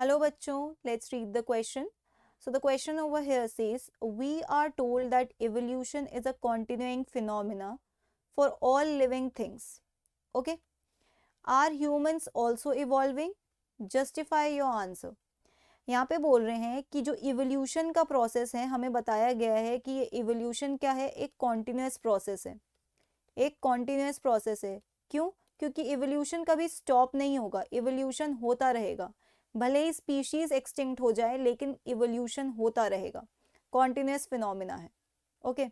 Hello bachcho, let's read the question. So the question over here says, we are told that evolution is a continuing phenomena for all living things. Okay? Are humans also evolving? Justify your answer. यहाँ पे बोल रहे हैं कि जो evolution का process है हमें बताया गया है कि ये इवोल्यूशन क्या है, एक कॉन्टिन्यूस प्रोसेस है, एक कॉन्टिन्यूस प्रोसेस है। क्यों? क्योंकि इवोल्यूशन कभी स्टॉप नहीं होगा, इवोल्यूशन होता रहेगा। भले ही स्पीशीज एक्सटिंक्ट हो जाए लेकिन इवोल्यूशन होता रहेगा, कॉन्टिन्यूस फिनोमिना है। ओके,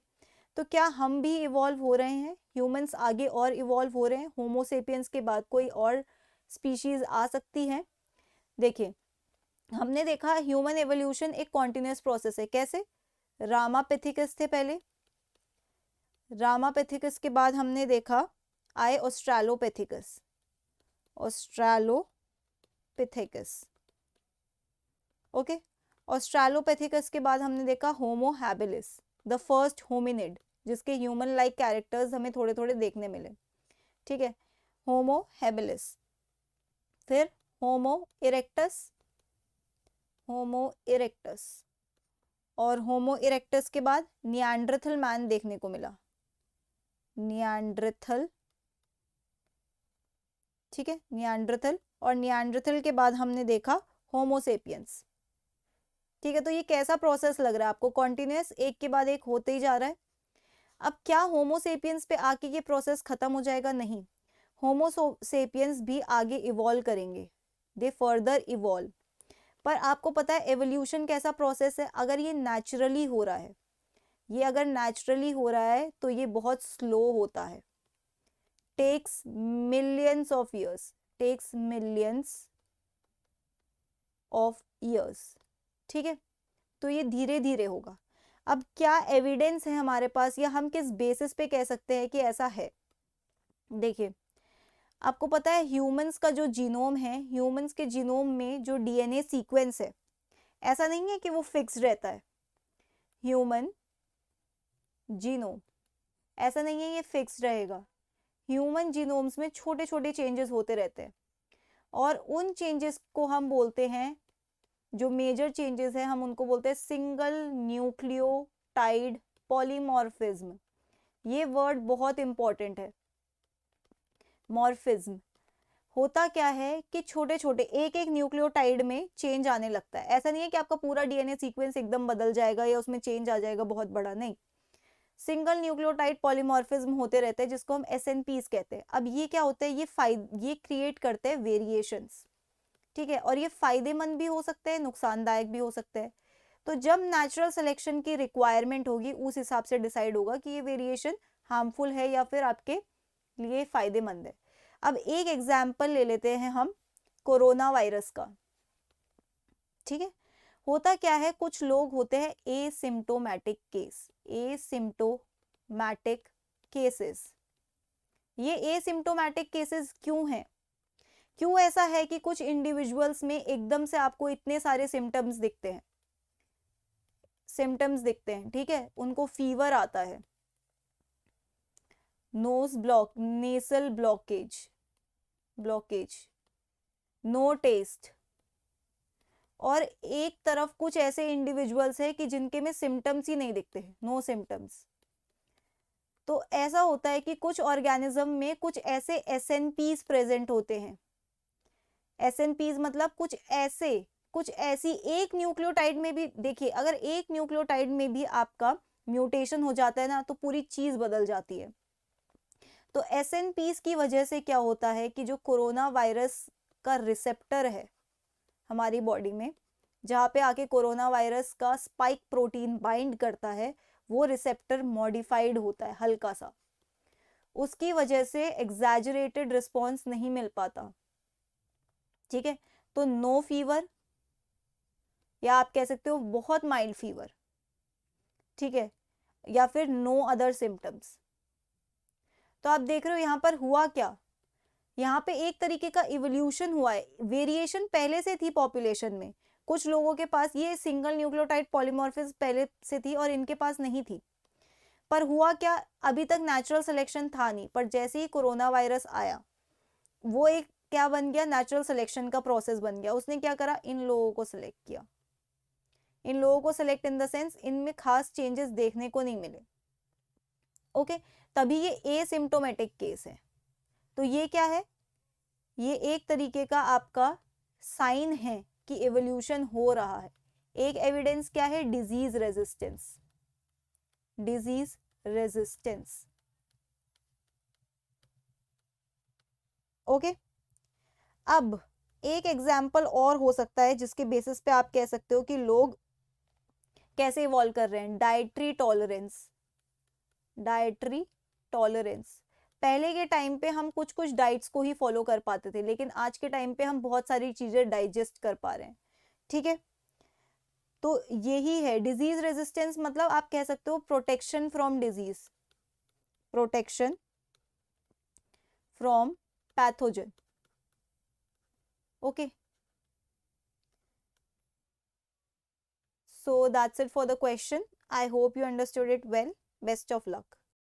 तो क्या हम भी इवॉल्व हो रहे हैं? ह्यूमंस आगे और इवॉल्व हो रहे हैं? होमोसेपियंस के बाद कोई और स्पीशीज आ सकती है? देखिए, हमने देखा ह्यूमन एवोल्यूशन एक कॉन्टिन्यूस प्रोसेस है। कैसे? रामापिथिकस थे पहले, रामापिथिकस के बाद हमने देखा आए ऑस्ट्रालोपिथिकस, ऑस्ट्रालोपिथिकस। ओके, ऑस्ट्रालोपिथिकस के बाद हमने देखा Homo habilis, the first hominid, जिसके ह्यूमन लाइक कैरेक्टर्स हमें थोड़े थोड़े देखने मिले। ठीक है, होमो हैबिलिस। फिर होमो इरेक्टस, होमो इरेक्टस, और होमो इरेक्टस के बाद निएंडरथल मैन देखने को मिला, निएंडरथल। ठीक है, निएंडरथल, और निएंडरथल के बाद हमने देखा होमोसेपियंस। ठीक है, तो ये कैसा प्रोसेस लग रहा है आपको? कॉन्टिन्यूस, एक के बाद एक होते ही जा रहा है। अब क्या होमोसेपियंस पे आके ये प्रोसेस खत्म हो जाएगा? नहीं, होमोसेपियंस भी आगे इवॉल्व करेंगे, दे फर्दर इवॉल्व। पर आपको पता है एवोल्यूशन कैसा प्रोसेस है? अगर ये नेचुरली हो रहा है, ये अगर नेचुरली हो रहा है तो ये बहुत स्लो होता है, takes millions of years, takes millions of years. ठीक है, तो ये धीरे धीरे होगा। अब क्या एविडेंस है हमारे पास, या हम किस बेसिस पे कह सकते हैं कि ऐसा है? देखिए, आपको पता है ह्यूमंस का जो जीनोम है, ह्यूमंस के जीनोम में जो डीएनए सीक्वेंस है, ऐसा नहीं है कि वो फिक्स रहता है। ह्यूमन जीनोम ऐसा नहीं है ये फिक्स रहेगा। ह्यूमन जीनोम्स में छोटे छोटे चेंजेस होते रहते हैं, और उन चेंजेस को हम बोलते हैं, जो मेजर चेंजेस हैं हम उनको बोलते हैं सिंगल न्यूक्लियोटाइड पॉलीमॉर्फिज्म। ये वर्ड बहुत इंपॉर्टेंट है, मॉर्फिज्म। होता क्या है कि छोटे छोटे एक एक न्यूक्लियोटाइड में चेंज आने लगता है। ऐसा नहीं है कि आपका पूरा डीएनए सीक्वेंस एकदम बदल जाएगा या उसमें चेंज आ जाएगा बहुत बड़ा, नहीं। सिंगल न्यूक्लियोटाइड पॉलीमॉर्फिज्म होते रहते हैं, जिसको हम एसएनपीज कहते हैं। अब ये क्या होता है? ये क्रिएट करते हैं वेरिएशंस। ठीक है, और ये फायदेमंद भी हो सकते हैं, नुकसानदायक भी हो सकते हैं। तो जब नेचुरल सिलेक्शन की रिक्वायरमेंट होगी उस हिसाब से डिसाइड होगा कि ये वेरिएशन हार्मफुल है या फिर आपके लिए फायदेमंद है। अब एक एग्जाम्पल ले लेते हैं हम कोरोना वायरस का। ठीक है, होता क्या है, कुछ लोग होते हैं एसिम्टोमेटिक केस, एसिम्टोमेटिक केसेस। ये एसिम्टोमेटिक केसेस क्यों हैं? क्यों ऐसा है कि कुछ इंडिविजुअल्स में एकदम से आपको इतने सारे सिम्टम्स दिखते हैं, ठीक है, उनको फीवर आता है, नोज ब्लॉक, नेसल ब्लॉकेज, नो टेस्ट, और एक तरफ कुछ ऐसे इंडिविजुअल्स है कि जिनके में सिम्टम्स ही नहीं दिखते, नो सिम्टम्स। तो ऐसा होता है कि कुछ ऑर्गेनिज्म में कुछ ऐसे एसएनपीज प्रेजेंट होते हैं। एसएनपीज मतलब कुछ ऐसी एक न्यूक्लियोटाइड में भी, देखिए अगर एक न्यूक्लियोटाइड में भी आपका म्यूटेशन हो जाता है ना, तो पूरी चीज बदल जाती है। तो एसएनपीज की वजह से क्या होता है कि जो कोरोना वायरस का रिसेप्टर है हमारी बॉडी में, जहाँ पे आके कोरोना वायरस का स्पाइक प्रोटीन बाइंड करता है, वो रिसेप्टर मॉडिफाइड होता है हल्का सा, उसकी वजह से एग्जैजरेटेड रिस्पॉन्स नहीं मिल पाता। ठीक है, तो नो फीवर, या आप कह सकते हो बहुत माइल्ड फीवर। ठीक है, या फिर नो अदर सिम्टम्स। तो आप देख रहे हो यहाँ पर हुआ क्या, यहाँ पे एक तरीके का इवोल्यूशन हुआ है। वेरिएशन पहले से थी पॉपुलेशन में, कुछ लोगों के पास ये सिंगल न्यूक्लियोटाइड पॉलीमॉर्फिज्म पहले से थी और इनके पास नहीं थी। पर हुआ क्या, अभी तक नेचुरल सिलेक्शन था नहीं, पर जैसे ही कोरोना वायरस आया, वो एक क्या बन गया, नेचुरल सिलेक्शन का प्रोसेस बन गया। उसने क्या करा, इन लोगों को सिलेक्ट किया, इन लोगों को सिलेक्ट इन द सेंस इनमें खास चेंजेस देखने को नहीं मिले। ओके, तभी ये एसिम्प्टोमेटिक केस है। तो ये क्या है, ये एक तरीके का आपका साइन है कि एवोल्यूशन हो रहा है। एक एविडेंस क्या है, disease resistance, disease resistance. Okay, अब एक एग्जाम्पल और हो सकता है जिसके बेसिस पे आप कह सकते हो कि लोग कैसे इवॉल्व कर रहे हैं, डाइटरी टॉलरेंस, डाइटरी टॉलरेंस। पहले के टाइम पे हम कुछ कुछ डाइट्स को ही फॉलो कर पाते थे, लेकिन आज के टाइम पे हम बहुत सारी चीजें डाइजेस्ट कर पा रहे हैं। ठीक है, तो यही है डिजीज रेजिस्टेंस, मतलब आप कह सकते हो protection from disease, protection from pathogen. Okay, so that's it for the question. I hope you understood it well. Best of luck.